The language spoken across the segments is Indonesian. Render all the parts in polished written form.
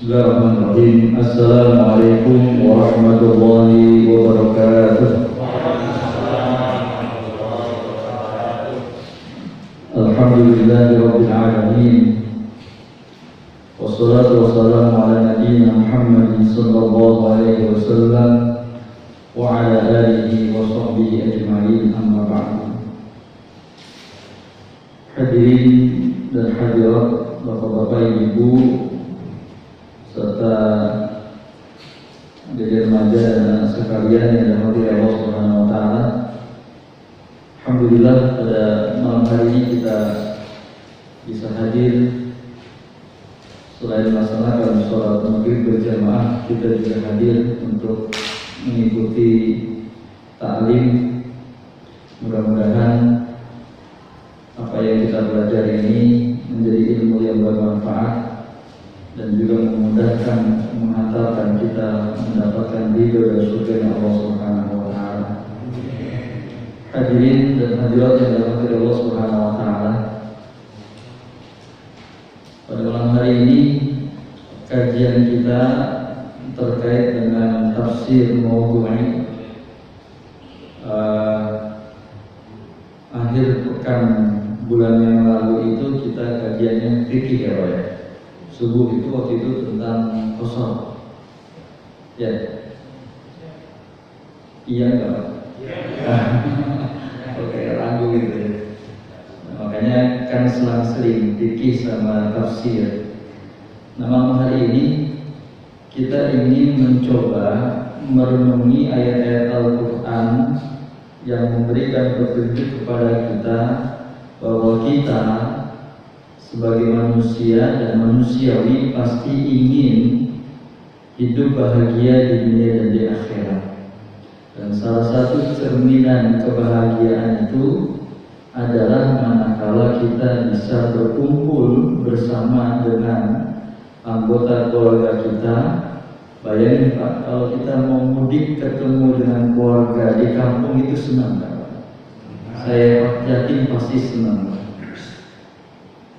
Bismillahirrahmanirrahim. Assalamualaikum warahmatullahi wabarakatuh. Alhamdulillahirabbil alamin. Wassalatu wassalamu ala nabiyyina Muhammadin sallallahu alaihi wasallam wa ala alihi wa sahbihi ajma'in, amma ba'du. Hadirin dan hadirat, bapak-bapak, ibu, serta adik remaja dan anak sekalian yang dirahmati Allah Subhanahu wa taala. Alhamdulillah, pada malam hari ini kita bisa hadir. Selain melaksanakan sholat maghrib berjamaah, kita juga hadir untuk mengikuti ta'lim. Mudah-mudahan apa yang kita belajar ini menjadi ilmu yang bermanfaat dan juga memudahkan, mengantarkan kita mendapatkan ridho dan surga Allah Subhanahu wa taala. Hadirin dan hadirat yang dirahmati Allah Subhanahu wa taala, pada malam hari ini kajian kita terkait dengan tafsir mawdu'i. Akhir pekan bulan yang lalu itu kita kajiannya fikih ya Pak ya. Subuh itu waktu itu tentang qasar. Ya. Iya enggak Pak? Iya. Oke, ragu gitu ya. Makanya kan selang-seling fikih sama tafsir. Nah, malam hari ini kita ingin mencoba merenungi ayat-ayat Al-Quran yang memberikan petunjuk kepada kita bahwa kita sebagai manusia dan manusiawi pasti ingin hidup bahagia di dunia dan di akhirat. Dan salah satu cerminan kebahagiaan itu adalah manakala kita bisa berkumpul bersama dengan anggota keluarga kita. Bayangin Pak, kalau kita mau mudik ketemu dengan keluarga di kampung itu senang Pak. Saya yakin pasti senang Pak.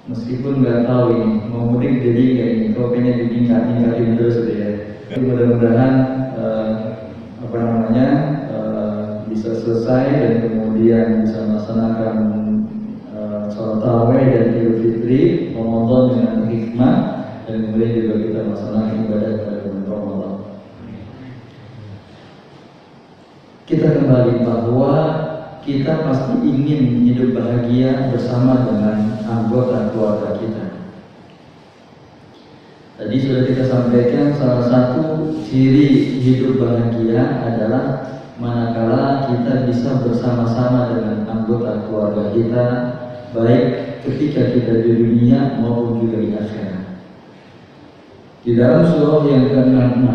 Meskipun nggak tahu ini mau mudik jadi kayak ini, kok kayaknya ditingkatin terus gitu ya. Mudah-mudahan bisa selesai dan kemudian bisa melaksanakan sholat tarawih dan Idul Fitri Ramadan dengan hikmah, dan kemudian juga kita melaksanakan ibadah pada bulan Ramadan. Kita kembali bahwa kita pasti ingin hidup bahagia bersama dengan anggota keluarga kita. Tadi sudah kita sampaikan salah satu ciri hidup bahagia adalah manakala kita bisa bersama-sama dengan anggota keluarga kita, baik ketika kita di dunia maupun juga di akhirat. Di dalam surah yang ke-6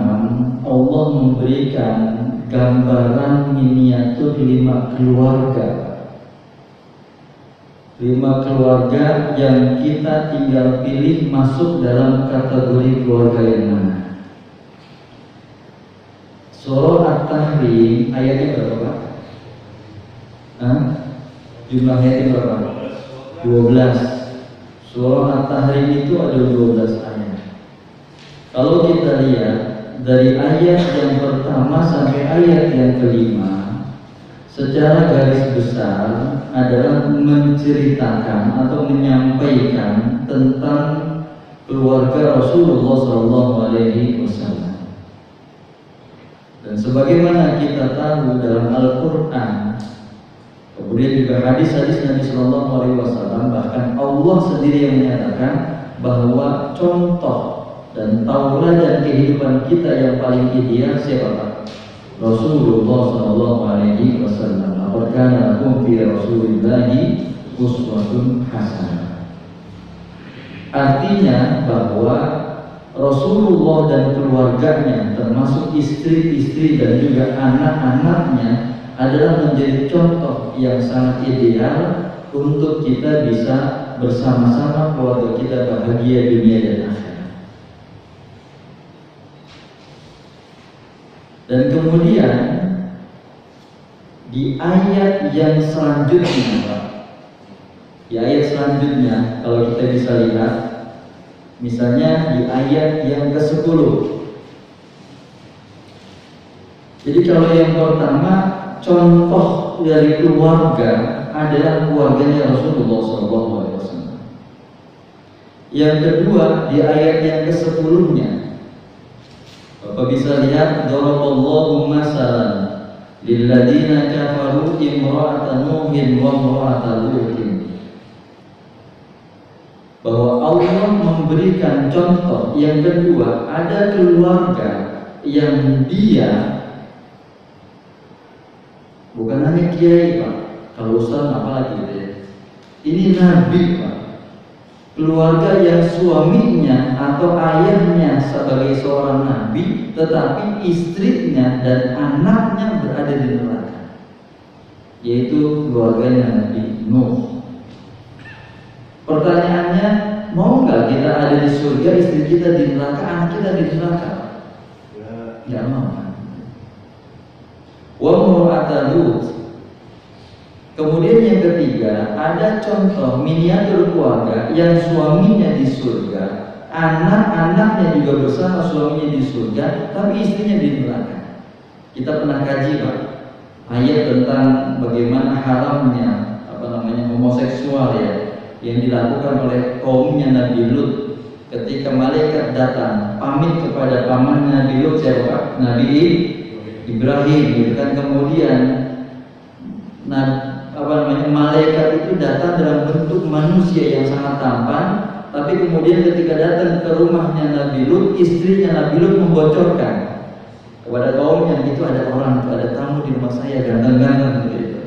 Allah memberikan gambaran miniatur 5 keluarga. 5 keluarga yang kita tinggal pilih masuk dalam kategori keluarga yang mana. Surah At-Tahrim ayatnya berapa? Jumlah ayatnya berapa? 12. Surah At-Tahrim itu ada 12 ayat. Kalau kita lihat dari ayat yang pertama sampai ayat yang kelima, secara garis besar adalah menceritakan atau menyampaikan tentang keluarga Rasulullah SAW. Dan sebagaimana kita tahu dalam Al-Quran, kemudian juga hadis-hadis Nabi SAW, bahkan Allah sendiri yang menyatakan bahwa contoh dan tauladan kehidupan kita yang paling ideal siapa Pak? Rasulullah SAW. Laqad kana lakum fi Rasulillahi uswatun hasanah. Artinya bahwa Rasulullah dan keluarganya, termasuk istri-istri dan juga anak-anaknya, adalah menjadi contoh yang sangat ideal untuk kita bisa bersama-sama keluarga kita bahagia dunia dan akhirat. Dan kemudian di ayat yang selanjutnya, Pak, di ayat selanjutnya kalau kita bisa lihat, Misalnya di ayat yang ke-10. Jadi kalau yang pertama, contoh dari keluarga adalah keluarganya Rasulullah SAW. Yang kedua di ayat yang ke-10-nya, Bapak bisa lihat, daraballahu masalan lilladzina kafaru imra'ata nuhin wa imra'ata lutin. Bahwa Allah memberikan contoh yang kedua, ada keluarga yang dia bukan hanya kiai Pak, kalau ustaz apalagi gitu ya. Ini nabi Pak. Keluarga yang suaminya atau ayahnya sebagai seorang nabi, tetapi istrinya dan anaknya berada di neraka, yaitu keluarganya Nabi Nuh. Pertanyaannya, mau nggak kita ada di surga, istri kita di neraka, anak kita di neraka? Nggak mau. Wa imra'ata Lut. Kemudian yang ketiga, ada contoh miniatur keluarga yang suaminya di surga, anak-anaknya juga bersama suaminya di surga, tapi istrinya di neraka. Kita pernah kaji Pak, ayat tentang bagaimana haramnya homoseksual ya, yang dilakukan oleh kaumnya Nabi Lut. Ketika malaikat datang pamit kepada paman Nabi Lut, siapa? Nabi Ibrahim, gitu kan. Kemudian malaikat itu datang dalam bentuk manusia yang sangat tampan, tapi kemudian ketika datang ke rumahnya Nabi Lut, istrinya Nabi Lut membocorkan kepada kaumnya, itu ada orang, ada tamu di rumah saya ganteng-ganteng gitu.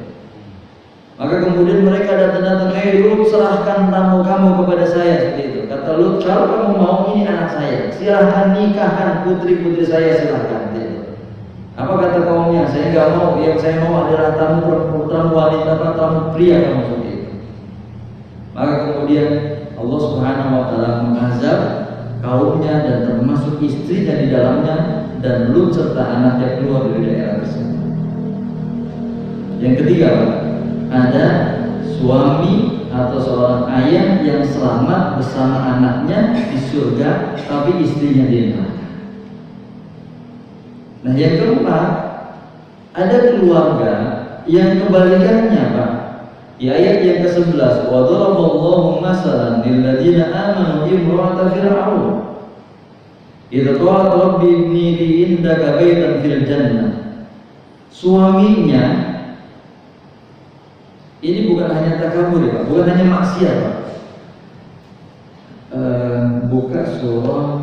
Maka kemudian mereka datang-datang, Lut, serahkan tamu kamu kepada saya, seperti itu. Kata Lut, kalau kamu mau, ini anak saya, silahkan nikahkan putri-putri saya, silahkan gitu. Apa kata kaumnya? Saya nggak mau. Yang saya mau adalah tamu wanita, tamu pria, kamu seperti itu. Maka kemudian Allah Subhanahu Wa Taala mengazab kaumnya dan termasuk istrinya di dalamnya, dan Lut serta anaknya keluar dari daerah tersebut. Yang ketiga, ada suami atau seorang ayah yang selamat bersama anaknya di surga, tapi istrinya di neraka. Nah yang keempat, ada keluarga yang kebalikannya Pak. Di ayat yang ke-11, wa daraballahu masalan lil ladzina amanu imra'ata fir'aun idza qalat rabbi ibni li indaka baitan fil jannah. Suaminya ini bukan hanya takabur ya Pak, bukan hanya maksiat Pak. Buka surah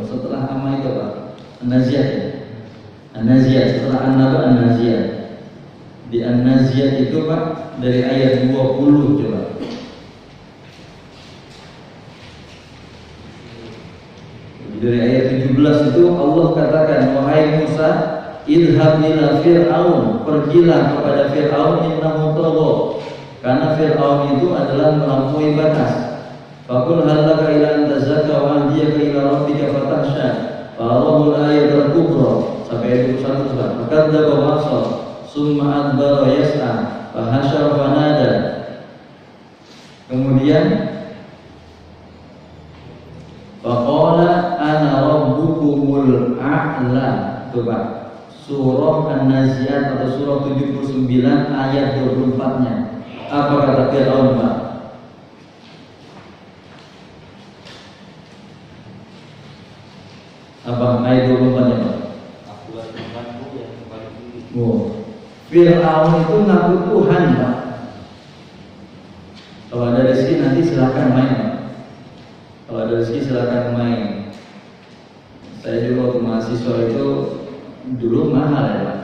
setelah Amma itu Pak, An-Naziat ya? An-Naziat, setelah An-Naba An-Naziat. Di An-Naziat itu Pak, dari ayat 20 coba. Dari ayat 17 itu Allah katakan, wahai Musa, idhab ila Fir'aun, pergilah kepada Fir'aun, innahu tagha, karena Fir'aun itu adalah melampaui batas. Faqul hal laka ila an tazakka wa ahdiyaka ila rabbika fatahsya. Fa'arahul ayat al-kubra sampai 21 surat. Fakadzdzaba wa 'asa, summa adbara yas'a, fahasyara fanada. Kemudian faqala ana rabbukumul a'la. Coba surah An-Naziat atau surah 79 ayat 24-nya. Apa kata Fir'aun Pak? Apa ayat 24-nya Pak? Akulah Tuhanmu yang paling tinggi. Fir'aun itu ngaku Tuhan Pak. Kalau ada rezeki nanti silakan main Pak. Kalau ada rezeki silakan main. Saya juga waktu mahasiswa itu dulu mahal ya Pak.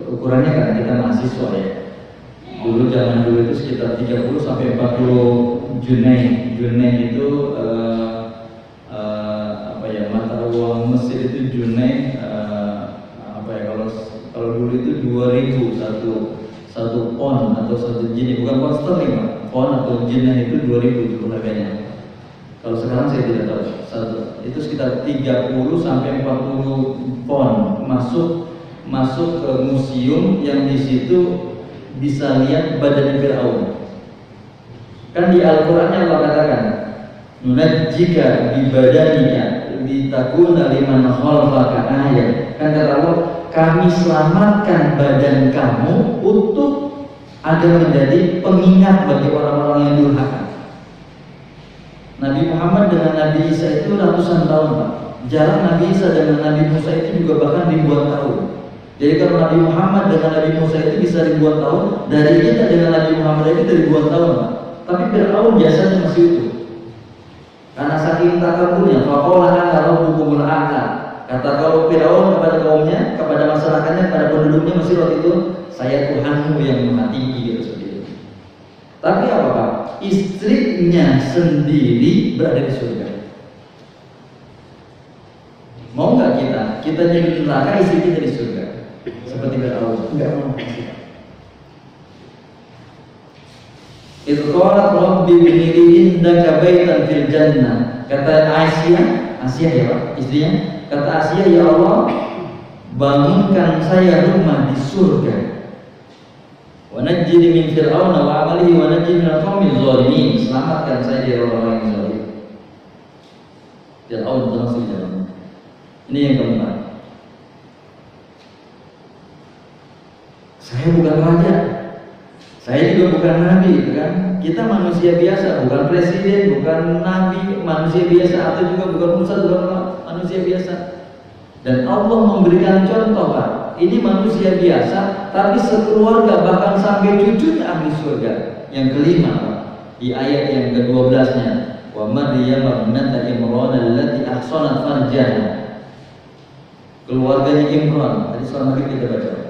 Ukurannya kan kita mahasiswa ya. Dulu zaman dulu itu sekitar 30 sampai 40 Junai. Junai itu mata uang Mesir itu Junai, kalau dulu itu 2000 satu pon atau satu jin, bukan pon sterling Pak. Pon atau jinnya itu 2000 dulu harganya. Kalau sekarang saya tidak tahu. Itu sekitar 30 sampai 40 pon masuk ke museum yang di situ bisa lihat badan Fir'aun. Kan di Al-Qur'annya Allah katakan, nunajjika bi badanika litakuna liman khalfaka ayat. Kan kata Allah, kami selamatkan badan kamu untuk agar menjadi pengingat bagi orang-orang yang durhaka. Nabi Muhammad dengan Nabi Isa itu ratusan tahun, Pak. Jarak Nabi Isa dengan Nabi Musa itu juga bahkan ribuan tahun. Jadi kalau Nabi Muhammad dengan Nabi Musa itu bisa ribuan tahun, dari kita dengan Nabi Muhammad itu ribuan tahun, Pak. Tapi Fir'aun biasanya masih utuh. Karena saking takaburnya, faqala ana rabbukumul a'la. Kata kalau Fir'aun kepada kaumnya, kepada masyarakatnya, kepada penduduknya Mesir waktu itu, saya Tuhanmu yang maha tinggi, gitu seperti itu. Tapi apa, Pak? Istrinya sendiri berada di surga. Mau nggak kita jadi di neraka, istri kita di surga? Seperti Fir'aun. Enggak mau. Itu qalat rabbi ibni li indaka baitan fil jannah. Kata Asia ya Pak, istrinya. Kata Asia, ya Allah, bangunkan saya rumah di surga. Wa najjini min fir'aun wa amalihi wa najjini minal qaumil zalimin. Selamatkan saya dari orang-orang yang zalim. Fir'aun termasuk di dalamnya. Ini yang keempat. Saya bukan raja, saya juga bukan nabi, gitu kan? Kita manusia biasa, bukan presiden, bukan nabi, manusia biasa, atau juga bukan ustaz, bukan manusia biasa. Dan Allah memberikan contoh, Pak. Ini manusia biasa, tapi sekeluarga bahkan sampai cucunya ahli surga. Yang kelima, Pak, di ayat yang ke-12-nya, wa Maryam ibnata Imran allati ahsanat farjaha. Keluarganya Imran. Tadi selama kita baca.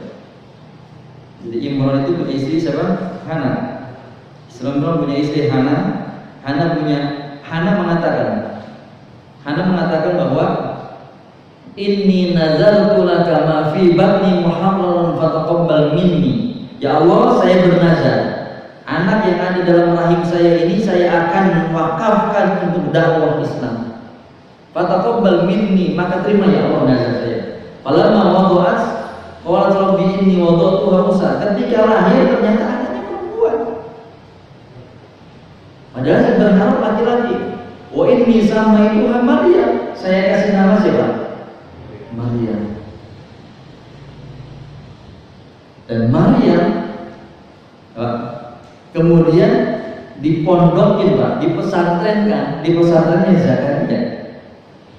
Jadi Imran itu punya istri siapa? Hana. Imran punya istri Hana. Hana mengatakan bahwa inni nazartu laka ma fi batni muharraran fataqabbal minni. Ya Allah, saya bernazar, anak yang ada dalam rahim saya ini saya akan wakafkan untuk dakwah Islam. Fataqabbal minni, maka terima ya Allah nazar saya. Falamma wada'at qalat rabbi inni wada'tuha unsa. Ketika lahir ternyata anaknya perempuan. Padahal saya berharap laki-laki. Wa inni samaituha Maryam. Saya kasih nama siapa? Maryam. Dan Maryam kemudian dipondokin, Pak, dipesantrenkan, di pesantrennya Zakaria.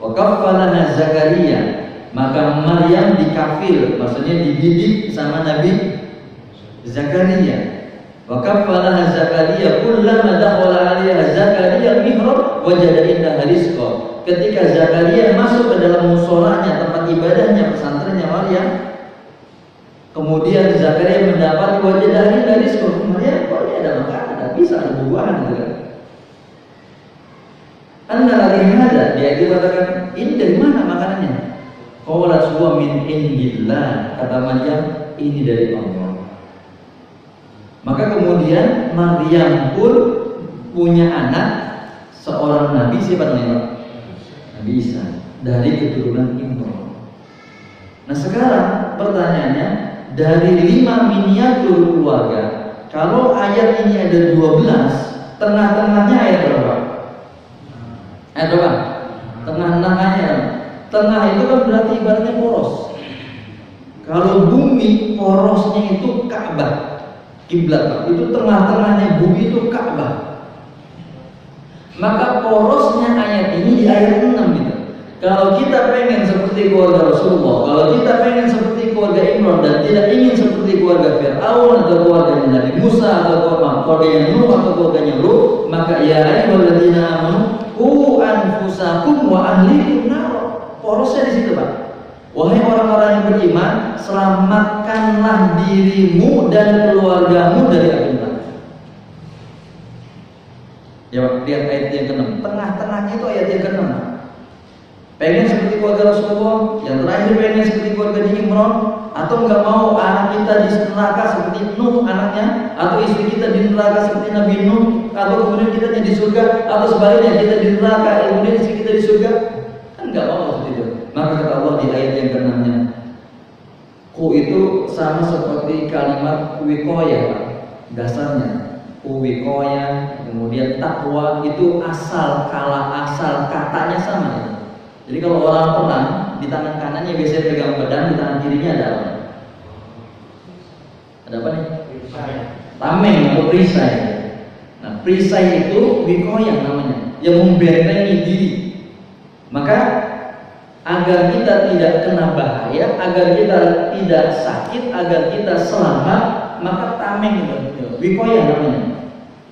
Wa kaffalaha Zakaria. Maka Maryam dikafil, maksudnya dididik sama Nabi Zakaria. Wa kaffalaha Zakaria kullama dakhala 'alaiha Zakaria mihrab wajada indaha rizqa. Ketika Zakaria masuk ke dalam musholanya, tempat ibadahnya, pesantrennya Maryam, kemudian Zakaria mendapat wajada indaha rizqa. Maryam, kok ini ada makanan, ada bisa, ada buah-buahan, gitu kan? Anda lagi ada, dia dikatakan ini dari mana makanannya? Qalat huwa min indillah. Kata Maryam, ini dari Allah. Maka kemudian Maryam pun punya anak, seorang nabi, siapa namanya? Nabi Isa, dari keturunan Imran. Nah sekarang pertanyaannya, dari 5 miniatur keluarga, kalau ayat ini ada 12, tengah-tengahnya ayat berapa? Ayat berapa? Tengah-tengahnya. Tengah itu kan berarti ibaratnya poros. Kalau bumi porosnya itu Ka'bah, kiblat, itu tengah-tengahnya bumi itu Ka'bah. Maka porosnya ayat ini di ayat 6 gitu. Kalau kita pengen seperti keluarga Rasulullah, kalau kita pengen seperti keluarga Imran dan tidak ingin seperti keluarga Fir'aun atau keluarganya Nabi Musa atau keluarganya Nuh atau keluarganya Lut, maka ya ayyuhalladzina amanu qu anfusakum wa ahlikum nar. Porosnya di situ, Pak. Wahai orang-orang yang beriman, selamatkanlah dirimu dan keluargamu dari api neraka. Ya, Pak, lihat ayat yang ke-6. Tengah-tengahnya itu ayat yang ke-6. Pengen seperti keluarga Rasulullah, yang terakhir pengen seperti keluarga Imran, atau nggak mau anak kita di neraka seperti Nuh anaknya, atau istri kita di neraka seperti Nabi Nuh, atau kemudian kita di surga, atau sebaliknya kita di neraka, kemudian istri kita di surga. Enggak mau seperti itu. Maka kata Allah di ayat yang ke-6-nya, ku itu sama seperti kalimat wikoya, Pak. Dasarnya wikoya, kemudian takwa itu asal katanya sama itu. Jadi kalau orang perang di tangan kanannya biasanya pegang pedang, di tangan kirinya ada apa? Ada apa nih? Tameng atau perisai. Nah, perisai itu wikoya namanya, yang membentengi diri. Maka agar kita tidak kena bahaya, agar kita tidak sakit, agar kita selamat, maka tameng itu wikoya namanya.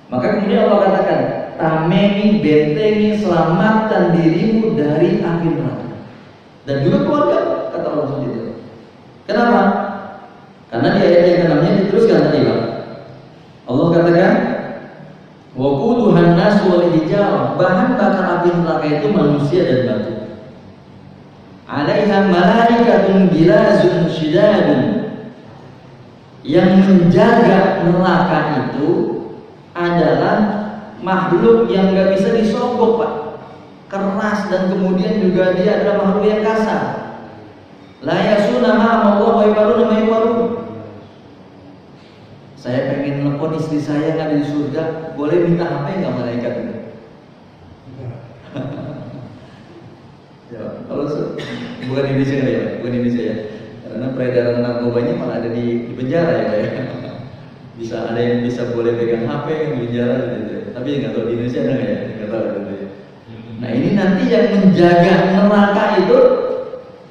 Maka kemudian Allah katakan, tamengi, bentengi, selamatkan dirimu dari api neraka dan juga keluarga, kata Allah seperti itu. Kenapa? Karena di ayat yang ke-6 diteruskan tadi, Pak. Allah katakan, wa quduhan nas wal hijarah, bahan bakar api neraka itu manusia dan batu. Alaiha malaikatun gilazun syidadun, yang menjaga neraka itu adalah makhluk yang gak bisa disogok, Pak, keras, dan kemudian juga dia adalah makhluk yang kasar. La yasuna ma'amallah wa yafaruna ma yafarun. Saya pengen telepon istri saya yang ada di surga, boleh minta HP nggak malaikat ini? Ya, kalau bukan Indonesia ya, bukan Indonesia ya, karena peredaran narkobanya malah ada di penjara ya, Pak, ya. Bisa ada yang bisa boleh pegang HP yang di penjara gitu. Tapi nggak tahu di Indonesia ada nggak ya? Nggak tahu gitu ya. Nah, ini nanti yang menjaga neraka itu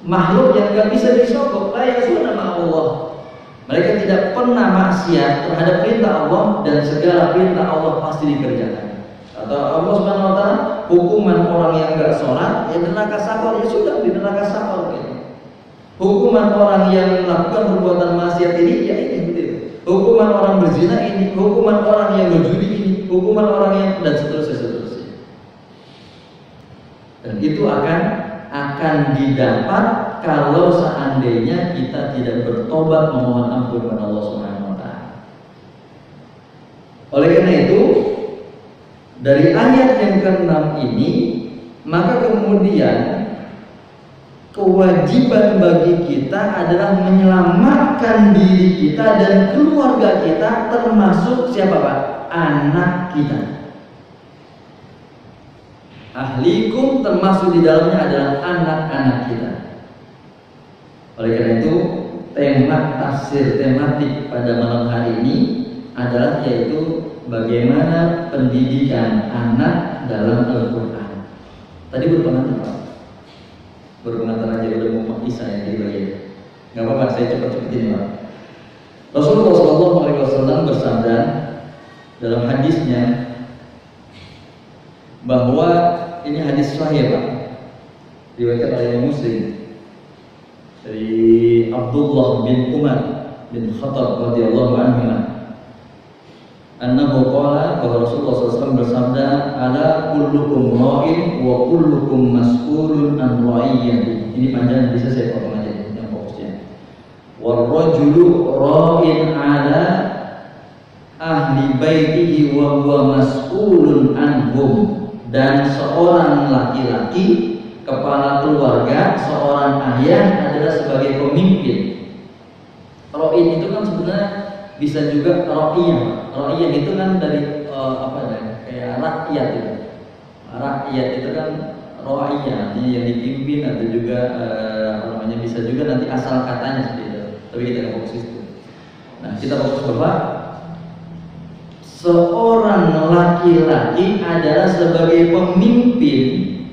makhluk yang nggak bisa disogok. La yasuna ma'allah. Mereka tidak pernah maksiat terhadap perintah Allah, dan segala perintah Allah pasti dikerjakan. Atau Allah Subhanahu wa taala, hukuman orang yang enggak sholat ya neraka sakor, ya sudah di neraka sakor gitu. Hukuman orang yang melakukan perbuatan maksiat ini ya ini gitu. Hukuman orang berzina ini, hukuman orang yang berjudi ini, hukuman orang yang, dan seterusnya. Dan itu akan didapat kalau seandainya kita tidak bertobat memohon ampun kepada Allah Subhanahu wa taala. Oleh karena itu, dari ayat yang ke-6 ini, maka kemudian kewajiban bagi kita adalah menyelamatkan diri kita dan keluarga kita, termasuk siapa, Pak? Anak kita. Ahlikum termasuk di dalamnya adalah anak-anak kita. Oleh karena itu, tema tafsir tematik pada malam hari ini adalah yaitu bagaimana pendidikan anak dalam Al-Quran. Tadi berpengantar, Pak. Berpengantar aja udah mau Isa ya di bagian. Gak apa-apa, saya cepat-cepatin, Pak. Rasulullah SAW bersabda dalam hadisnya bahwa ini hadis sahih, Pak, diriwayatkan oleh Muslim dari Abdullah bin Umar bin Khattab radhiyallahu anhu, annahu qala, bahwa Rasulullah SAW bersabda, ala kullukum ra'in wa kullukum mas'ulun an ra'iyyati. Ini panjang, bisa saya potong aja yang fokusnya. Wal rajulu ra'in ala ahli baitihi wa huwa mas'ulun anhum. Dan seorang laki-laki, kepala keluarga, seorang ayah adalah sebagai pemimpin. Ra'in itu kan sebenarnya bisa juga ra'iyah. Ra'iyah itu kan dari kayak rakyat itu. Rakyat itu kan ra'iyah, yang dipimpin, atau juga bisa juga nanti asal katanya seperti itu. Tapi kita nggak fokus itu. Nah, kita fokus bahwa seorang laki-laki adalah sebagai pemimpin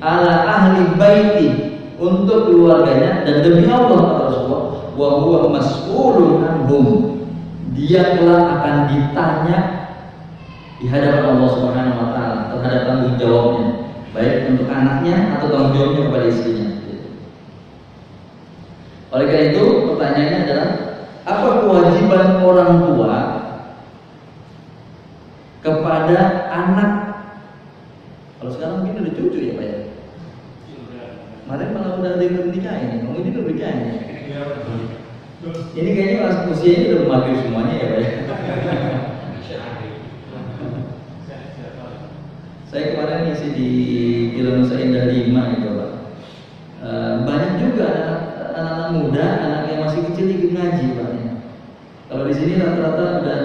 ala ahli baiti, untuk keluarganya, dan demi Allah kata Rasulullah, wa huwa mas'ulun anhum, dia kelak akan ditanya di hadapan Allah Subhanahu wa taala terhadap tanggung jawabnya, baik untuk anaknya atau tanggung jawabnya kepada istrinya. Oleh karena itu, pertanyaannya adalah, apa kewajiban orang tua kepada anak? Kalau sekarang mungkin udah cucu ya, Pak ya. Kemarin malah udah ada yang nikah ini, ini udah nikah ini. Ini kayaknya usianya udah memakai semuanya ya, Pak ya. Saya kemarin ngisi di Film Nusa Indah 5 gitu, Pak. Banyak juga anak-anak muda, anak yang masih kecil ikut ngaji, Pak. Kalau di sini rata-rata udah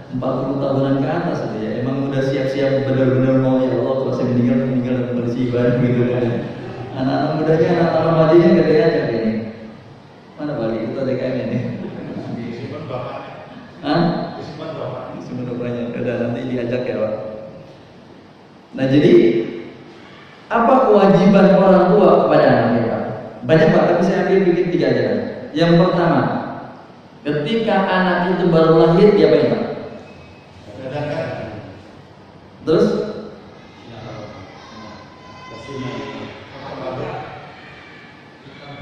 40 tahunan ke atas gitu ya. Emang udah siap-siap benar-benar mau ya Allah kalau saya meninggal dan kondisi ibadah gitu kan. Anak-anak mudanya, anak-anak remajinya gak diajak ini. Mana balik itu DKM ini? Disimpan bapaknya. Hah? Disimpan bapaknya. Disimpan bapaknya. Udah nanti diajak ya Pak. Nah jadi apa kewajiban orang tua kepada anaknya Pak? Banyak Pak, tapi saya ambil bikin 3 aja. Yang pertama, ketika anak itu baru lahir dia apa ya Pak? Terus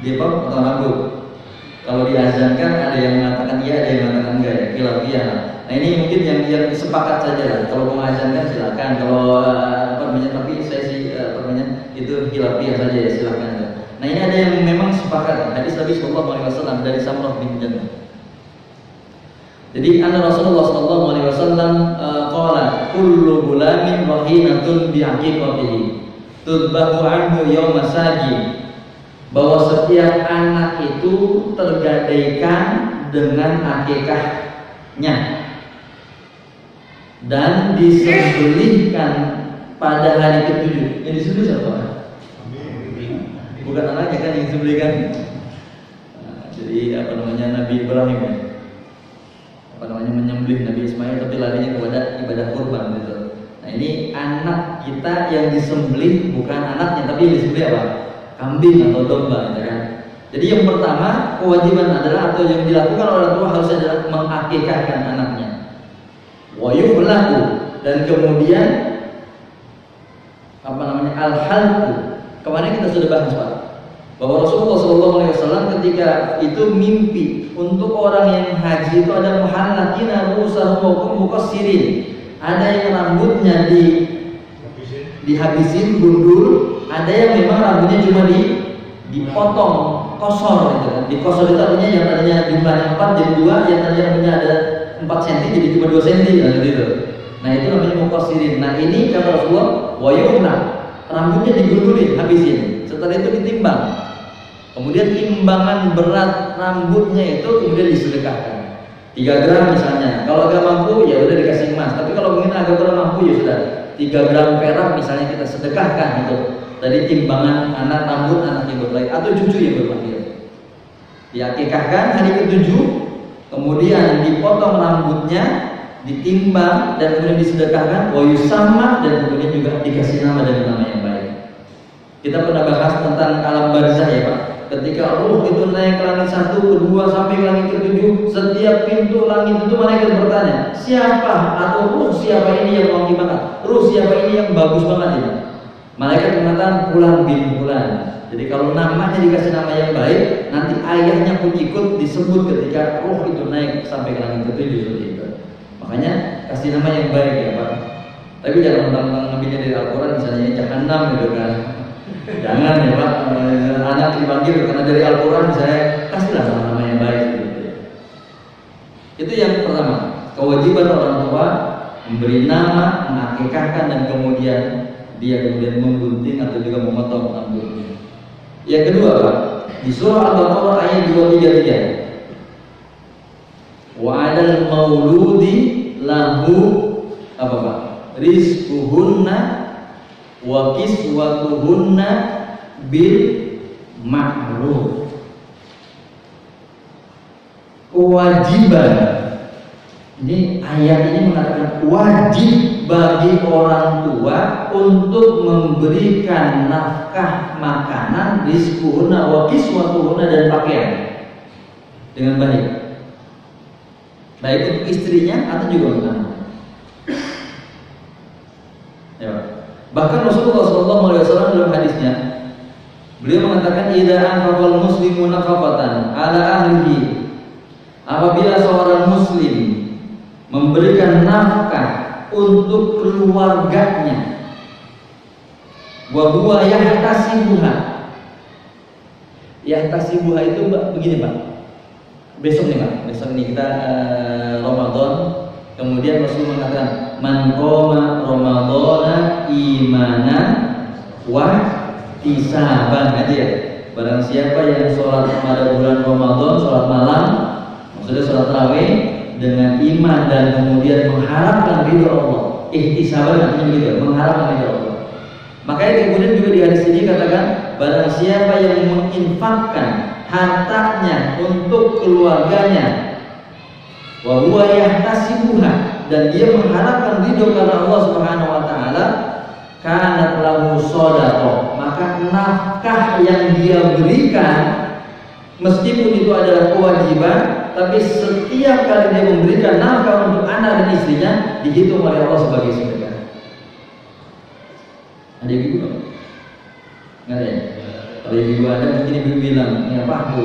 dia potong rambut. Kalau diazankan ada yang mengatakan iya, ada yang mengatakan enggak ya, khilafiyah. Nah ini mungkin yang sepakat saja lah. Kalau mau azankan silakan. Kalau tapi saya sih itu khilafiyah saja ya, silakan. Nah ini ada yang memang sepakat. Hadis Nabi sallallahu alaihi wasallam dari Samurah bin Jannah. Jadi anna Rasulullah sallallahu alaihi wasallam qala kullu gulamin rahinatun bi aqiqatihi tudbahu anhu yawma saji, bahwa setiap anak itu tergadaikan dengan akikahnya dan disembelihkan pada hari ke-7. Yang disembelih siapa? Bukan anaknya kan yang disembelihkan. Nah, jadi Nabi Ibrahim ya. Menyembelih Nabi Ismail, tapi larinya kepada ibadah kurban gitu. Nah ini anak kita yang disembelih bukan anaknya, tapi yang disembelih apa? Kambing atau domba gitu kan. Jadi yang pertama kewajiban adalah atau yang dilakukan orang tua harus adalah mengakikahkan anaknya. Wa yuhlahu, dan kemudian al-halqu. Kemarin kita sudah bahas Pak, bahwa Rasulullah SAW ketika itu mimpi untuk orang yang haji itu ada muhallaqina ru'usahum muqassirin, ada yang rambutnya dihabisin gundul, ada yang memang rambutnya cuma dipotong kosor gitu kan. Dikosor itu artinya yang tadinya jumlahnya 4 jadi 2, yang tadinya rambutnya ada 4 cm jadi cuma 2 cm gitu. Nah itu namanya muqassirin. Nah ini kata Rasulullah wa yuhna, rambutnya digundulin, habisin. Setelah itu ditimbang. Kemudian timbangan berat rambutnya itu kemudian disedekahkan 3 gram misalnya. Kalau agak mampu ya udah dikasih emas. Tapi kalau mungkin agak kurang mampu ya sudah 3 gram perak misalnya kita sedekahkan itu. Tadi timbangan anak rambut anak yang berlahir atau cucu yang berlahir. Diakikahkan hari ke-7, kemudian dipotong rambutnya, ditimbang dan kemudian disedekahkan. Wa yusamma, dan kemudian juga dikasih nama dan nama yang baik. Kita pernah bahas tentang alam barzah ya Pak. Ketika ruh itu naik ke langit 1, kedua sampai ke langit ke-7, setiap pintu langit itu malaikat bertanya, siapa atau ruh siapa ini yang wangi banget, ruh siapa ini yang bagus banget ini. Malaikat mengatakan Fulan bin Fulan. Jadi kalau namanya dikasih nama yang baik, nanti ayahnya pun ikut disebut ketika ruh itu naik sampai ke langit ke-7 seperti itu. Makanya kasih nama yang baik ya Pak. Tapi jangan mentang-mentang ngambilnya dari Al-Quran misalnya Jahannam gitu kan. Jangan ya Pak, anak dipanggil karena dari Al-Quran saya kasihlah nama-nama yang baik gitu. Itu yang pertama, kewajiban orang tua memberi nama, mengakikahkan, dan kemudian dia kemudian memgunting atau juga memotong rambutnya. Yang kedua Pak, di surah Al-Baqarah ayat 233, wa 'alal mauludi lahu apa Pak? Rizquhunna wa kiswatuhunna bil ma'ruf. Kewajiban, ini ayat ini mengatakan wajib bagi orang tua untuk memberikan nafkah makanan, rizquhunna wa kiswatuhunna, dan pakaian dengan baik, baik untuk istrinya atau juga untuk anak. Ya. Bahkan Rasulullah SAW dalam hadisnya beliau mengatakan idza anfaqal muslimu nafaqatan ala ahlihi, apabila seorang muslim memberikan nafkah untuk keluarganya, wa huwa yahtasibuha. Yahtasibuha itu begini Pak, besok nih Pak, besok ini kita Ramadan, kemudian Rasul mengatakan man qoma ramadhana imanan wa ihtisaban aja ya. Barang siapa yang sholat pada bulan Ramadan, sholat malam, maksudnya sholat tarawih, dengan iman dan kemudian mengharapkan ridho Allah. Ihtisaban artinya begitu, mengharapkan ridho Allah. Makanya kemudian juga di hadis ini katakan, barang siapa yang menginfakkan hartanya untuk keluarganya, wa huwa yahtasibuha, dan dia mengharapkan ridho karena Allah Subhanahu wa taala, kanat lahu shadaqah, maka nafkah yang dia berikan meskipun itu adalah kewajiban, tapi setiap kali dia memberikan nafkah untuk anak dan istrinya dihitung oleh Allah sebagai sedekah. Ada ibu nggak? Nggak ada ya? Kalau ibu ada mungkin ibu bilang, ya Pak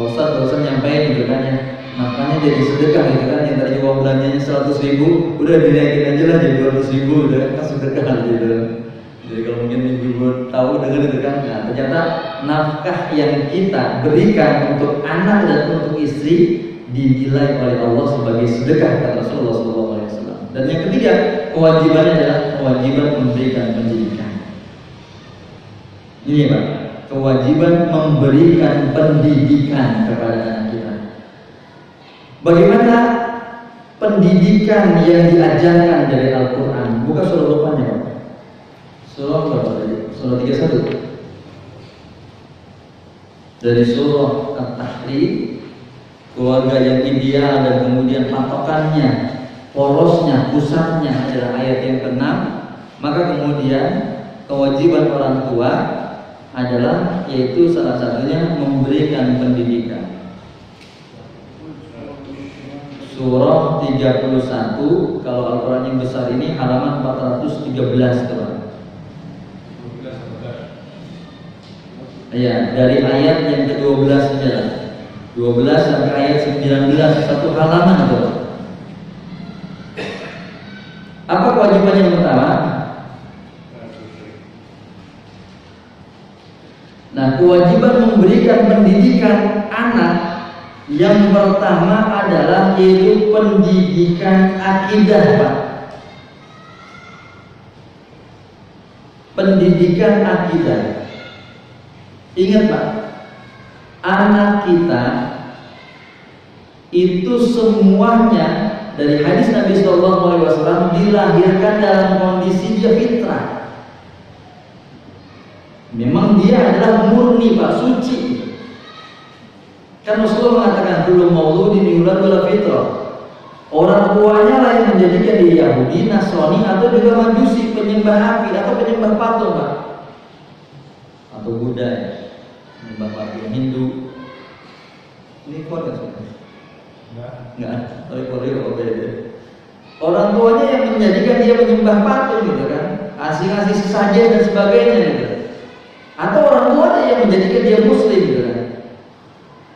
Ustaz nyampein gitu kan ya, makanya jadi sedekah gitu kan, yang tadi uang belanjanya 100.000 udah dinaikin aja lah jadi 200.000 udah kan sedekah gitu. Jadi kalau mungkin ibu tahu dengar itu kan, nah ternyata nafkah yang kita berikan untuk anak dan untuk istri dinilai oleh Allah sebagai sedekah kata Rasulullah SAW. Dan yang ketiga, kewajibannya adalah kewajiban memberikan pendidikan. Ini Pak, kewajiban memberikan pendidikan kepada anak kita. Bagaimana pendidikan yang diajarkan dari Al-Quran? Buka surah Luqman ya Pak. Surah berapa tadi? Surah 31. Dari surah At-Tahrim, keluarga yang ideal dan kemudian patokannya, porosnya, pusatnya adalah ayat yang ke-6. Maka kemudian kewajiban orang tua adalah, yaitu salah satunya memberikan pendidikan. Surah 31, kalau Al-Quran yang besar ini halaman 413 teman. Ya, dari ayat yang ke-12 saja, 12 sampai ayat 19, satu halaman tuh. Apa kewajiban yang pertama? Nah, kewajiban memberikan pendidikan anak yang pertama adalah yaitu pendidikan akidah, Pak. Pendidikan akidah. Ingat Pak, anak kita itu semuanya dari hadis Nabi SAW dilahirkan dalam kondisi dia fitrah. Memang dia adalah murni Pak, suci. Kan Rasulullah mengatakan belum mauludin yulad wala fitrah. Orang tuanya lah yang menjadikan dia Yahudi, Nasrani atau juga Majusi, penyembah api atau penyembah patung Pak. Atau Buddha, penyembah patung Hindu. Ini kuat kan? Enggak. Tapi kalau beda. Orang tuanya yang menjadikan dia penyembah patung gitu kan, ngasih sesajen dan sebagainya gitu. Atau orang tuanya yang menjadikan dia muslim gitu kan.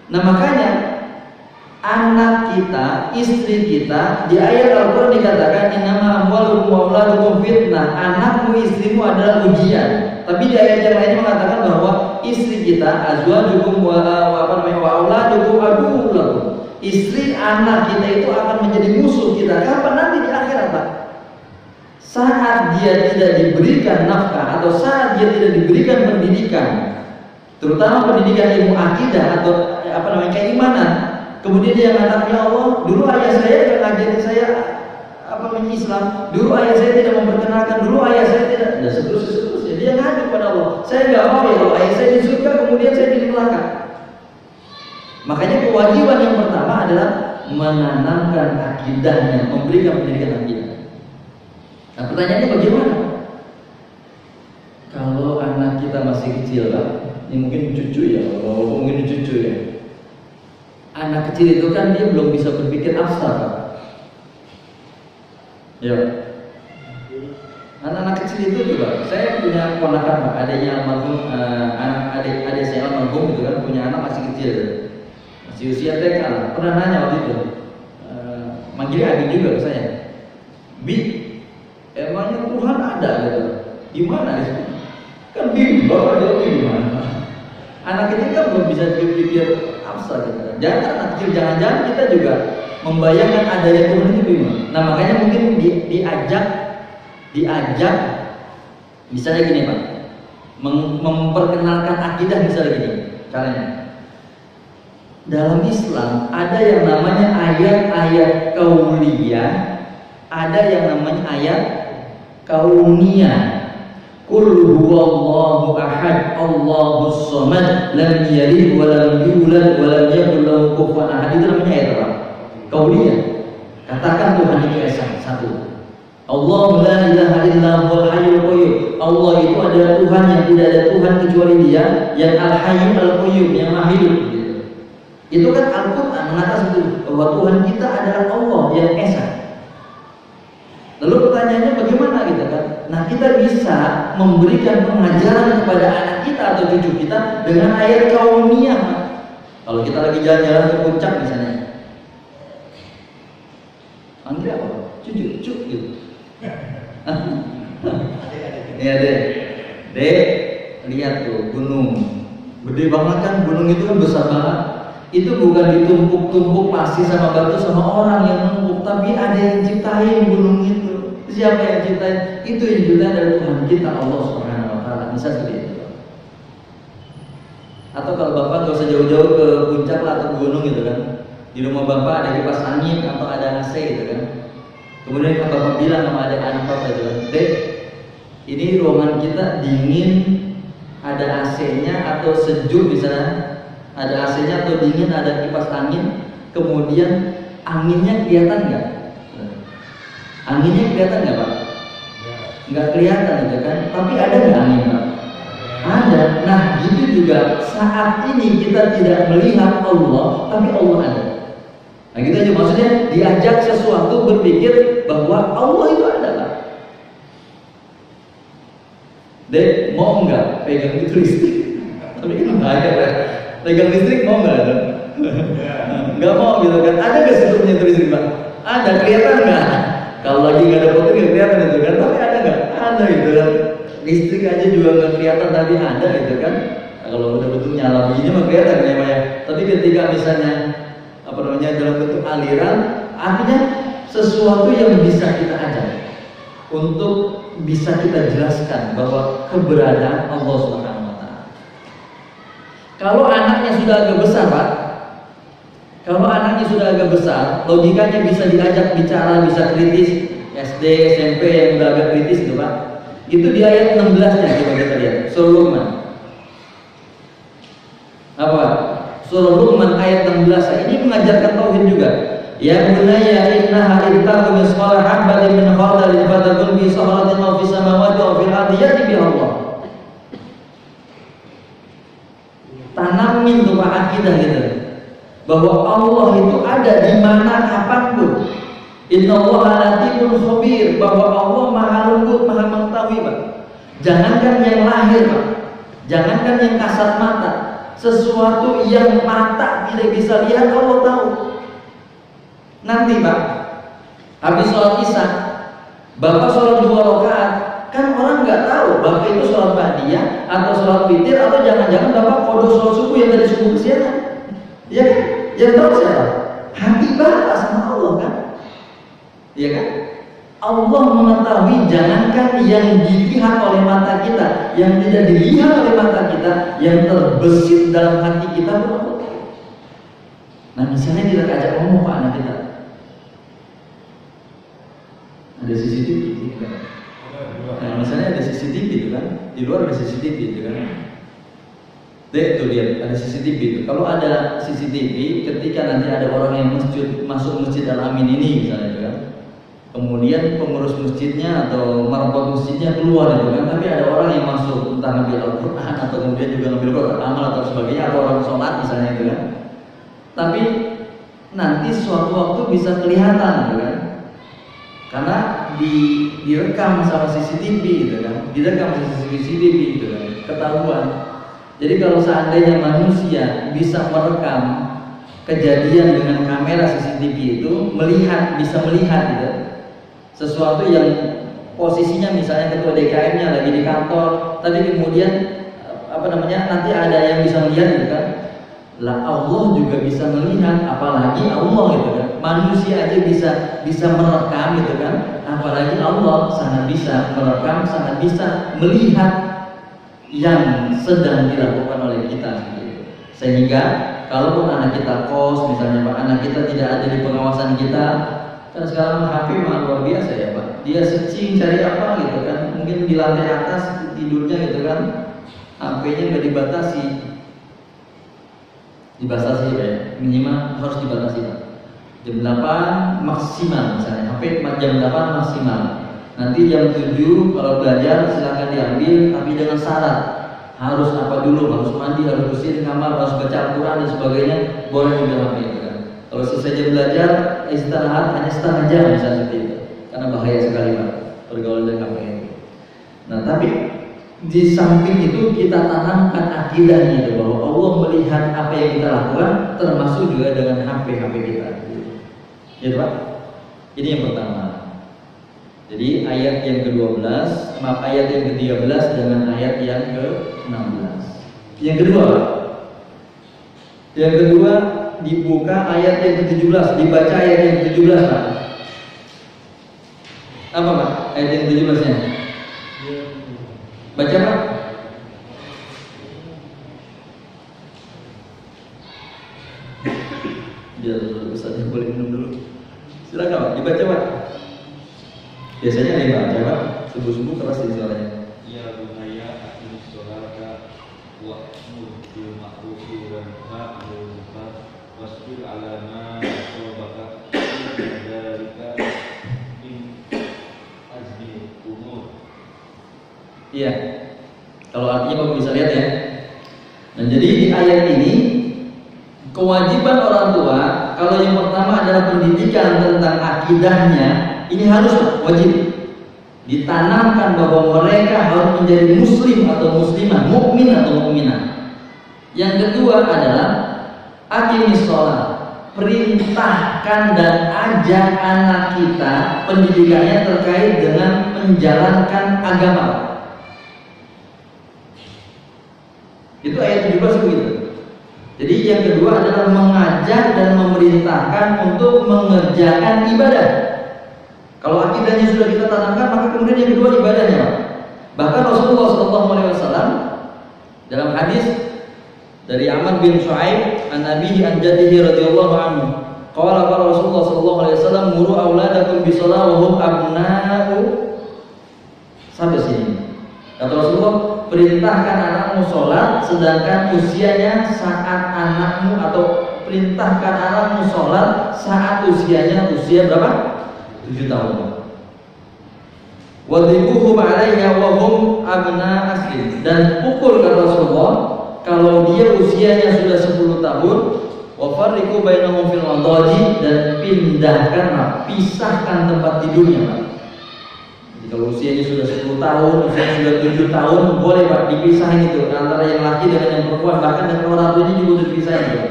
Nah makanya anak kita, istri kita, di ayat Al-Quran dikatakan innama amwalukum wa auladukum fitnah, anakmu, istrimu adalah ujian. Tapi di ayat yang lain mengatakan bahwa istri kita azwajukum wa auladukum aduwwun lakum. Istri anak kita itu akan menjadi musuh kita. Kapan? Nanti di akhirat Pak. Saat dia tidak diberikan nafkah atau saat dia tidak diberikan pendidikan, terutama pendidikan ilmu akidah atau keimanan, kemudian dia mengatakan, ya Allah, dulu ayah saya yang ngajarin saya Islam, dulu ayah saya tidak memperkenalkan, dulu ayah saya tidak, dan seterusnya. Dia ngadu pada Allah, saya nggak mau ya kalau ayah saya di surga, kemudian saya di neraka. Makanya kewajiban yang pertama adalah menanamkan akidahnya, memberikan pendidikan akidah. Nah pertanyaannya bagaimana? Kalau anak kita masih kecil Pak, ini mungkin cucu ya, mungkin cucu ya. Anak kecil itu kan dia belum bisa berpikir abstrak Pak. Ya. Anak-anak kecil itu juga, saya punya ponakan Pak, adiknya almarhum, adik saya almarhum itu kan punya anak masih kecil, masih usia TK. Pernah nanya waktu itu, manggil adik juga ke saya, Bi, emangnya Tuhan ada gitu? Gimana itu? Kan bingung bapak dia gimana? Anak kecil kan belum bisa berpikir abstrak gitu. Jangan anak kecil, jangan-jangan kita juga membayangkan adanya Tuhan itu bingung. Nah makanya mungkin diajak misalnya gini Pak, memperkenalkan akidah misalnya gini caranya. dalam Islam ada yang namanya ayat-ayat kauniyah, ada yang namanya ayat kauniyah. Qul huwallahu ahad, Allahus samad, lam yalid wa lam yulad wa lam yakul lahu kufuwan ahad. Itu namanya ayat apa? Kauniyah. Katakan Tuhan itu esa, satu. Allah la ilaha illa huwal hayyul qayyum. Allah itu adalah Tuhan yang tidak ada Tuhan kecuali Dia, yang al-hayyul al-qayyum, yang maha hidup. Itu kan Al-Quran mengatakan itu bahwa Tuhan kita adalah Allah yang esa. Lalu pertanyaannya bagaimana gitu kan? Nah, kita bisa memberikan pengajaran kepada anak kita atau cucu kita dengan ayat kauniyah. Kalau kita lagi jalan-jalan ke puncak misalnya, panggil apa? Cucu gitu. Ya dek, lihat tuh gunung, gede banget kan, gunung itu kan besar banget. Itu bukan ditumpuk-tumpuk pasir sama batu sama orang yang numpuk, tapi ada yang ciptain gunung itu. Siapa yang ciptain? Itu yang ciptain dari Tuhan kita, Allah Subhanahu Wa Taala. Bisa seperti itu. Atau kalau bapak nggak usah jauh-jauh ke puncak lah atau gunung gitu kan, di rumah bapak ada kipas angin atau ada AC gitu kan. Kemudian bapak bilang sama adik-adik bapak itu, dek, ini ruangan kita dingin, ada AC-nya atau sejuk misalnya, ada AC-nya atau dingin, ada kipas angin, kemudian anginnya kelihatan nggak? Anginnya kelihatan nggak Pak? Nggak kelihatan gitu kan? Tapi ada nggak angin Pak? Ada. Nah gitu juga saat ini kita tidak melihat Allah, tapi Allah ada. Nah gitu aja, maksudnya diajak sesuatu berpikir bahwa Allah itu ada Pak. Dek, mau nggak pegang listrik? Tapi kan bahaya Pak. Pegang listrik mau nggak? Nggak mau gitu kan? Ada nggak sebetulnya listrik Pak? Ada, kelihatan nggak? Kalau lagi nggak ada foto nggak kelihatan itu kan? Tapi ada nggak? Ada gitu kan? Listrik aja juga nggak kelihatan tapi ada gitu kan? Nah, kalau udah bentuk nyala begini mah kelihatan ya. Tapi ketika misalnya apa namanya dalam bentuk aliran, artinya sesuatu yang bisa kita ajak untuk bisa kita jelaskan bahwa keberadaan Allah Subhanahu Wa Taala. Kalau anaknya sudah agak besar Pak, kalau anaknya sudah agak besar, logikanya bisa diajak bicara, bisa kritis, SD, SMP yang sudah agak kritis itu Pak. Itu di ayat 16-nya coba kita lihat, surah Luqman. Apa? Surah Luqman ayat 16 ini mengajarkan tauhid juga. Ya bunayya innaha intahu misqala habatin min khardalin fatakun fi sakhratin aw fis samawati aw fil ardi ya'ti bi Allah. Tanamin tuh akidah gitu. Bahwa Allah itu ada di mana kapanpun. Innallaha latifun khabir, bahwa Allah maha lembut, maha mengetahui Pak. Jangankan yang lahir Pak, jangankan yang kasat mata, sesuatu yang mata tidak bisa lihat Allah tahu. Nanti Pak, habis sholat isya, Bapak sholat 2 rakaat, kan orang nggak tahu Bapak itu sholat ba'diyah atau sholat witir atau jangan-jangan Bapak kodo sholat subuh yang dari subuh ke siang. Ya kan? Yang tahu siapa? Hati Bapak sama Allah kan? Ya kan? Allah mengetahui, jangankan yang dilihat oleh mata kita, yang tidak dilihat oleh mata kita, yang terbesit dalam hati kita pun Allah tahu. Nah misalnya kita ajak ngomong Pak anak kita, ada CCTV gitu kan? Nah misalnya ada CCTV itu kan, di luar ada CCTV itu kan? Dek tuh lihat ada CCTV itu. Kalau ada CCTV, ketika nanti ada orang yang masuk masjid Al-Amin ini misalnya itu kan, kemudian pengurus masjidnya atau marbot masjidnya keluar itu kan, tapi ada orang yang masuk entah ngambil Al-Quran atau kemudian juga ngambil kotak amal atau sebagainya, atau orang sholat misalnya itu kan. Tapi nanti suatu waktu bisa kelihatan gitu kan, karena direkam sama CCTV gitu kan, direkam sama CCTV gitu kan, ketahuan. Jadi kalau seandainya manusia bisa merekam kejadian dengan kamera CCTV itu, bisa melihat gitu, sesuatu yang posisinya misalnya ketua DKM-nya lagi di kantor, tapi kemudian nanti ada yang bisa melihat gitu kan. Lah Allah juga bisa melihat, apalagi Allah gitu kan. Manusia aja bisa merekam gitu kan, apalagi Allah sangat bisa merekam, sangat bisa melihat yang sedang dilakukan oleh kita gitu. Sehingga kalaupun anak kita kos misalnya Pak, anak kita tidak ada di pengawasan kita, kan sekarang HP mah luar biasa ya Pak. Dia searching cari apa gitu kan, mungkin di lantai atas tidurnya gitu kan, HP-nya nggak dibatasi ya, minimal harus dibatasi Pak. Jam 8 maksimal misalnya, HP jam 8 maksimal. Nanti jam 7 kalau belajar silakan diambil, tapi dengan syarat harus apa dulu, harus mandi, harus bersihin kamar, harus baca Al-Quran dan sebagainya, boleh juga HP itu kan. Kalau selesai jam belajar, istirahat hanya setengah jam misalnya seperti itu, karena bahaya sekali Pak pergaulan dengan HP itu. Nah tapi di samping itu kita tanamkan akidahnya itu bahwa Allah melihat apa yang kita lakukan, termasuk juga dengan HP kita. Gitu Pak. Ini yang pertama. Jadi ayat yang ke-12, ayat yang ke-13 dengan ayat yang ke-16. Yang kedua, dibuka ayat yang ke-17, dibaca ayat yang ke-17 Pak. Apa Pak? Ayat yang ke-17-nya? Baca Pak. Biar Ustaznya boleh minum dulu. Silakan Pak, dibaca Pak. Biasanya ada yang baca Pak, subuh-subuh keras di suaranya. Ya bunaya aqimis sholata wa'mur bil ma'rufi wa nahy 'anil munkar wasbir 'ala ma asabaka dzalika min azmi umur. Iya. Kalau artinya Bapak bisa lihat ya. Nah, jadi di ayat ini kewajiban orang tua, kalau yang pertama adalah pendidikan tentang akidahnya, ini harus wajib ditanamkan bahwa mereka harus menjadi muslim atau muslimah, mukmin atau mukminah. Yang kedua adalah aqimis sholat, perintahkan dan ajak anak kita pendidikannya terkait dengan menjalankan agama. Itu ayat 17 begitu. Jadi yang kedua adalah mengajak dan memerintahkan untuk mengerjakan ibadah. Kalau akidahnya sudah kita tanamkan, maka kemudian yang kedua ibadahnya. Bahkan Rasulullah SAW dalam hadis dari Amr bin Shu'aib an Nabihi an Jaddihi radhiyallahu anhu, qala Rasulullah SAW, muru auladakum bisalah wa hum abna'u. Sampai sini. Kata Rasulullah, perintahkan anakmu sholat sedangkan usianya saat anakmu, atau perintahkan anakmu sholat saat usianya usia berapa? 7 tahun. Wadribuhum 'alaiha wa hum abna asrin, dan pukul kata Rasulullah kalau dia usianya sudah 10 tahun. Wa farriqu bainahum fil madaji, dan pindahkan, pisahkan tempat tidurnya Pak. Jadi kalau usianya sudah 10 tahun, usianya sudah 7 tahun, boleh Pak dipisahin itu antara yang laki dengan yang perempuan, bahkan dengan orang tuanya juga sudah dipisahin Pak.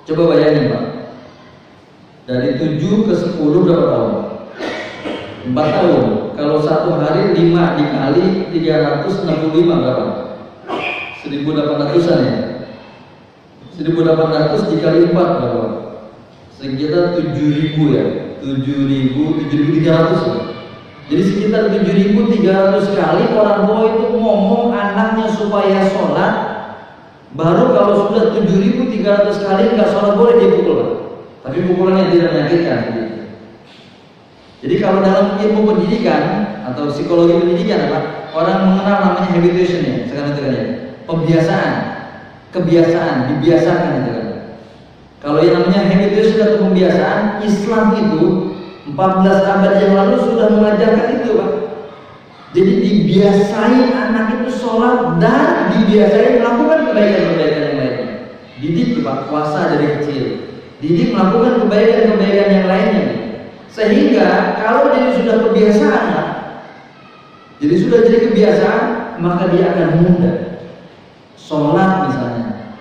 Coba bayangin Pak. Dari 7 ke 10 berapa tahun? 4 tahun. Kalau satu hari 5 dikali 365 berapa? 1.800an ya? 1.800 dikali 4 berapa? Sekitar 7.000 ya? 7.300 ya? Jadi sekitar 7.300 kali orang tua itu ngomong anaknya supaya sholat. Baru kalau sudah 7.300 kali nggak sholat boleh dipukul Pak. Tapi pukulannya tidak menyakitkan. Jadi kalau dalam ilmu pendidikan atau psikologi pendidikan Pak, orang mengenal namanya habituation ya, sekarang itu kan ya, kebiasaan, dibiasakan itu kan. Kalau yang namanya habituation atau pembiasaan, Islam itu 14 abad yang lalu sudah mengajarkan itu Pak. Jadi dibiasai anak itu sholat dan dibiasai melakukan kebaikan-kebaikan yang lainnya. Didik Pak, puasa dari kecil. Didik melakukan kebaikan-kebaikan yang lainnya. Sehingga kalau dia sudah kebiasaan, jadi sudah jadi kebiasaan, maka dia akan mudah. Sholat misalnya,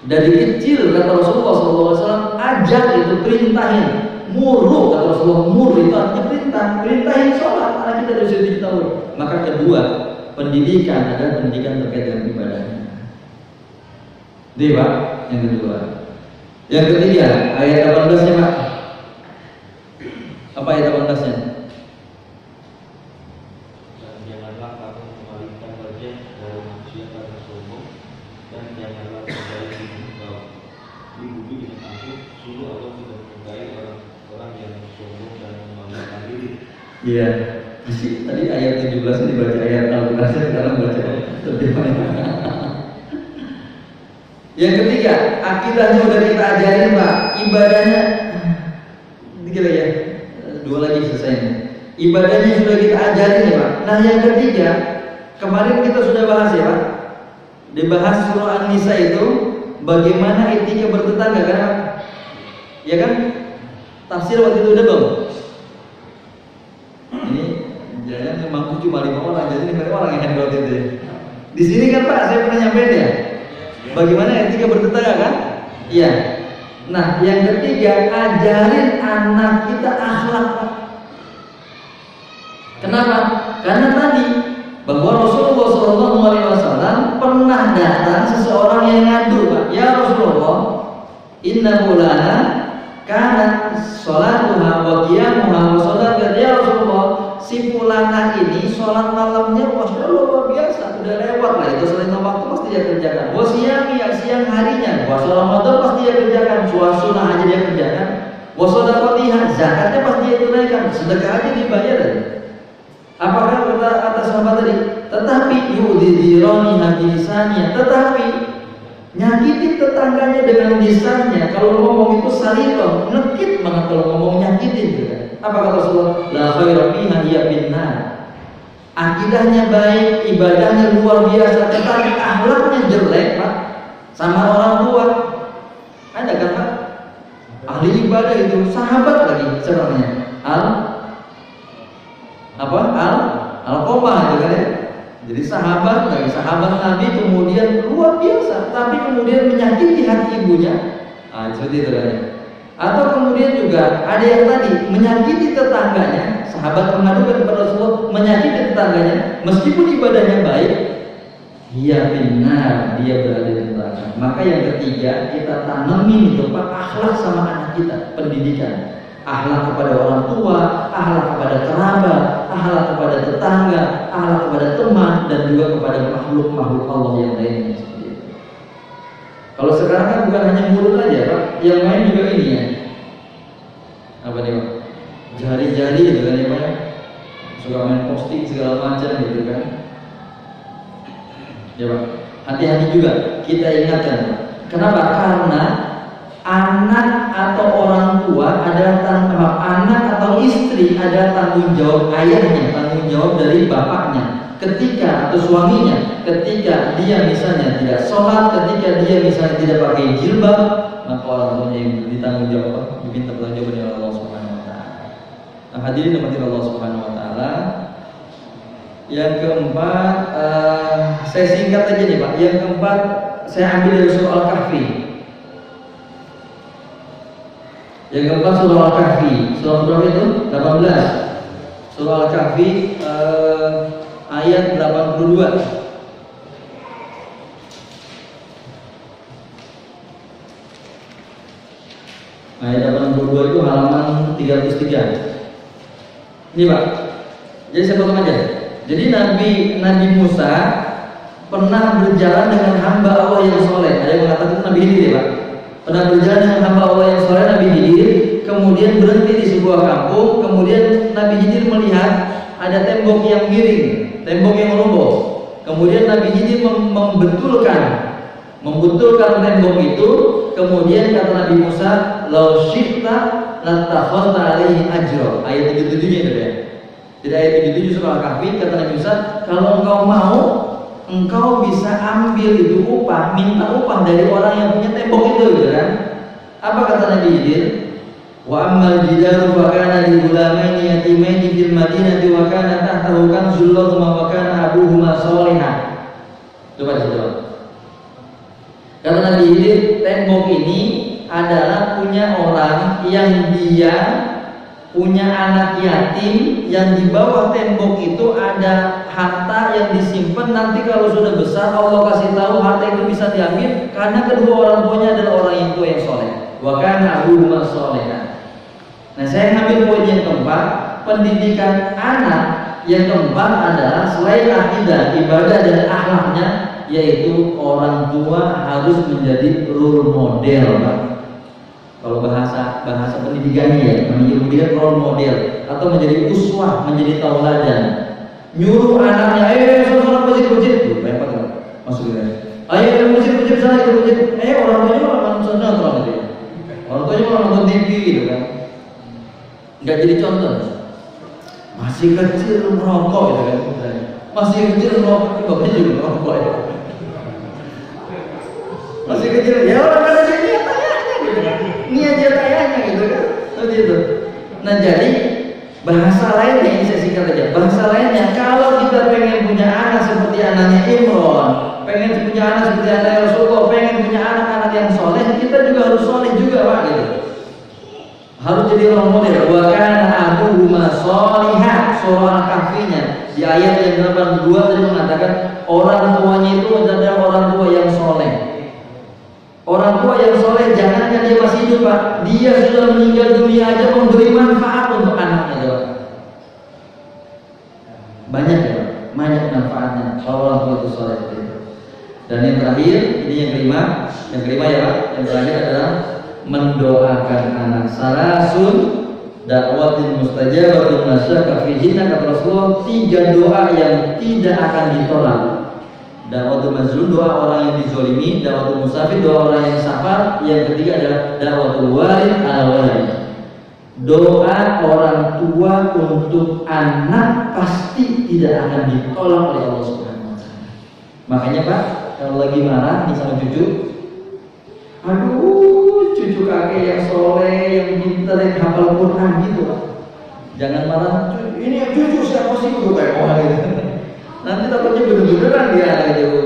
dari kecil kata Rasulullah SAW, ajak itu, perintahin, muru kata Rasulullah, muru itu artinya perintahin sholat anak kita dari usia 7 tahun. Maka kedua, pendidikan adalah pendidikan terkait dengan ibadahnya. Dia Pak, yang kedua. Yang ketiga, ayat 18-nya Pak. Apa ayat 18-nya? Dan janganlah kamu memalingkan wajah dari manusia karena sombong, dan janganlah kamu Iya. Tadi ayat 17 dibaca ayat Al-Quran, sekarang baca terjemahan. Yang ketiga, akidahnya udah kita ajarin Pak, ibadahnya dikira ya, 2 lagi selesai. Ibadahnya sudah kita ajarin ya Pak. Nah yang ketiga, kemarin kita sudah bahas ya Pak, dibahas surah An-Nisa itu bagaimana etika bertetangga kan Pak? Ya kan? Tafsir waktu itu udah belum? Ini jangan memang cuma 5 orang, jadi 5 orang yang handle itu. Di sini kan Pak, saya pernah nyampein ya. Bagaimana etika bertetangga kan? Iya. Nah, yang ketiga, ajarin anak kita akhlak. Kenapa? Karena tadi bahwa Rasulullah SAW pernah datang seseorang yang ngadu, Pak. Ya Rasulullah, inna mulana karena sholatuha wa qiyamuha wa sholat. Ya Rasulullah, si fulana ini sholat malamnya masya Allah luar biasa, udah lewat lah itu, selain waktu pasti dia kerjakan. Wasiyami yang siang harinya, puasa Ramadan pasti dia kerjakan, puasa sunnah aja dia kerjakan, wasodaqotihah zakatnya pasti dia tunaikan, sedekah aja dibayar. Apakah kata sahabat tadi? Tetapi yu'dhidironi hadisanya, tetapi nyakitin tetangganya dengan lisannya. Kalau ngomong itu salito, ngekit banget kalau ngomong nyakitin gitu kan. Apa kata Rasulullah? La khaira fiha hiya binnar. Akidahnya baik, ibadahnya luar biasa, tetapi akhlaknya jelek, Pak. Sama orang tua. Ada kan, Pak? Ahli ibadah itu sahabat lagi sebenarnya. Al-Qamah gitu kan ya. Jadi sahabat lagi, sahabat Nabi kemudian luar biasa, tapi kemudian menyakiti hati ibunya. Seperti itu kan ya. Atau kemudian juga ada yang tadi menyakiti tetangganya, sahabat mengadukan kepada Rasulullah, menyakiti tetangganya, meskipun ibadahnya baik, dia benar, dia berada di neraka. Maka yang ketiga, kita tanamin itu Pak, akhlak sama anak kita, pendidikan. Akhlak kepada orang tua, akhlak kepada kerabat, akhlak kepada tetangga, akhlak kepada teman, dan juga kepada makhluk-makhluk Allah yang lainnya. Kalau sekarang kan bukan hanya mulut aja Pak, yang main juga ini ya. Apa nih Pak? Jari-jari gitu kan ya Pak. Suka main posting segala macam gitu kan. Ya Pak. Hati-hati juga kita ingatkan. Kenapa? Karena anak atau orang tua adalah anak atau istri adalah tanggung jawab ayahnya, tanggung jawab dari bapaknya. Ketika atau suaminya, ketika dia misalnya tidak sholat, ketika dia misalnya tidak pakai jilbab, maka orang tuanya yang ditanggung jawab, diminta pertanggung jawab oleh Allah Subhanahu Wa Taala. Nah, hadirin rahmati Allah Subhanahu Wa Taala. Yang keempat, saya singkat aja nih Pak. Yang keempat, saya ambil dari surah Al-Kahfi. Yang keempat surah Al-Kahfi. Surah berapa itu? 18. Surah Al-Kahfi ayat 82. Ayat 82 itu halaman 303. Ini Pak. Jadi saya potong aja. Jadi Nabi Musa pernah berjalan dengan hamba Allah yang soleh. Ada yang mengatakan Nabi Khidir ya Pak. Pernah berjalan dengan hamba Allah yang soleh, Nabi Khidir. Kemudian berhenti di sebuah kampung. Kemudian Nabi Khidir melihat ada tembok yang miring, tembok yang roboh. Kemudian Nabi Khidir membetulkan tembok itu. Kemudian kata Nabi Musa, "Lau syi'ta latakhadta 'alaihi ajra." Ayat 77-nya itu ya. Jadi ayat 77 surah Al-Kahfi, kata Nabi Musa, kalau engkau mau, engkau bisa ambil itu upah, minta upah dari orang yang punya tembok itu gitu kan. Apa kata Nabi Khidir? Wa ammal jidaru fa kana li ghulamaini yatimaini fil madinati wa kana tahtahu kanzul lahum wa kana abuhuma sholihan. Coba. Kata Nabi Khidir, tembok ini adalah punya orang yang dia punya anak yatim, yang di bawah tembok itu ada harta yang disimpan, nanti kalau sudah besar Allah kasih tahu harta itu bisa diambil karena kedua orang tuanya adalah orang yang tua yang soleh. Wa kana abuhuma sholihan. Nah, saya ngambil poin yang keempat, pendidikan anak yang keempat adalah selain akidah, ibadah dan akhlaknya, yaitu orang tua harus menjadi role model, Pak. Kalau bahasa pendidikannya ya, menjadi role model atau menjadi uswah, menjadi tauladan. Nyuruh anaknya, sholat masjid, tuh repot kan? Masuk ya. Ayo masjid sana ke masjid. Orang tuanya malah nonton gitu ya. Orang tuanya malah nonton TV gitu kan. Nggak jadi contoh. Masih kecil merokok gitu kan. Masih kecil merokok, bapaknya juga merokok ya. Masih kecil, ya orang ada niat tayanya gitu. Niat dia tayanya gitu kan. Seperti itu. Nah jadi bahasa lainnya ini saya singkat aja. Bahasa lainnya kalau kita pengen punya anak seperti anaknya Imron, pengen punya anak seperti anaknya Rasulullah, pengen punya anak-anak yang soleh, kita juga harus soleh juga Pak gitu. Harus jadi role model. Wa kana abuhuma sholihan, surah Al-Kahfinya di ayat yang 82 tadi mengatakan orang tuanya itu adalah orang tua yang soleh. Orang tua yang soleh jangankan dia masih hidup Pak, dia sudah meninggal dunia aja memberi manfaat untuk anaknya Pak. Banyak ya Pak, banyak manfaatnya kalau orang tua itu soleh seperti itu. Dan yang terakhir, ini yang kelima ya Pak, yang terakhir adalah mendoakan anak. Salasun dakwatin mustajabatun nasyaka fihinna kata Rasulullah, 3 doa yang tidak akan ditolak. Dakwatul mazlum, doa orang yang dizolimi. Dakwatul musafir, doa orang yang safar. Yang ketiga adalah dakwatul warid ala walid, doa orang tua untuk anak pasti tidak akan ditolak oleh Allah Subhanahu wa taala. Makanya Pak, kalau lagi marah nih sama cucu, aduh cucu kakek yang soleh, yang pintar, yang hafal Quran gitu Pak, jangan marah, ini cucu siapa sih gue kayak orang gitu. Nanti takutnya bener-beneran dia gitu,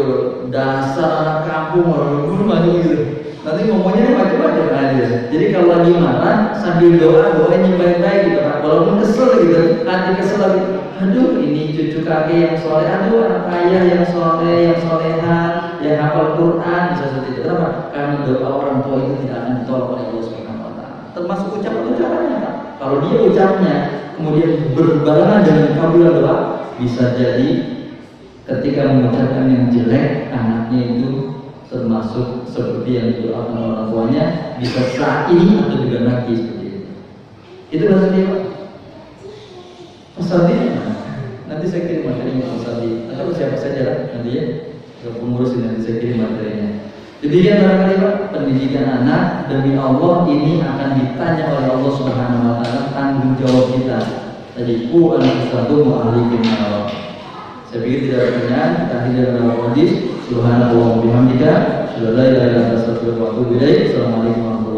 dasar anak kampung orang maju gitu. Nanti ngomongnya macam-macam aja. Jadi kalau lagi marah sambil doain yang baik-baik gitu Pak. Walaupun kesel gitu, hati kesel lagi. Aduh ini cucu kakek yang soleh, aduh anak ayah yang soleh, yang solehan, yang hafal Quran, bisa seperti itu. Kenapa? Karena doa orang tua itu tidak akan ditolak oleh Allah Subhanahu wa taala. Termasuk ucapan-ucapannya Pak. Kalau dia ucapnya kemudian berbarengan dengan kabulan doa, bisa jadi ketika mengucapkan yang jelek, anaknya itu termasuk seperti yang didoakan orang tuanya, bisa sa'i atau juga nanti seperti itu. Itu bahasa dia Pak. Pasal dia, nanti saya kirim materinya pasal dia. Atau siapa saja lah nanti ya, pengurus ini nanti saya kirim materinya. Demikian barangkali Pak, pendidikan anak demi Allah ini akan ditanya oleh Allah Subhanahu wa taala, tanggung jawab kita. Tadi ku anfusatu ma'alikum nawa. Saya pikir tidak ada pertanyaan, kita akhiri dengan hadis. Subhanallah wa bihamdika, asyhadu an la ilaha illa anta astaghfiruka wa atubu ilaik. Assalamualaikum warahmatullahi wabarakatuh.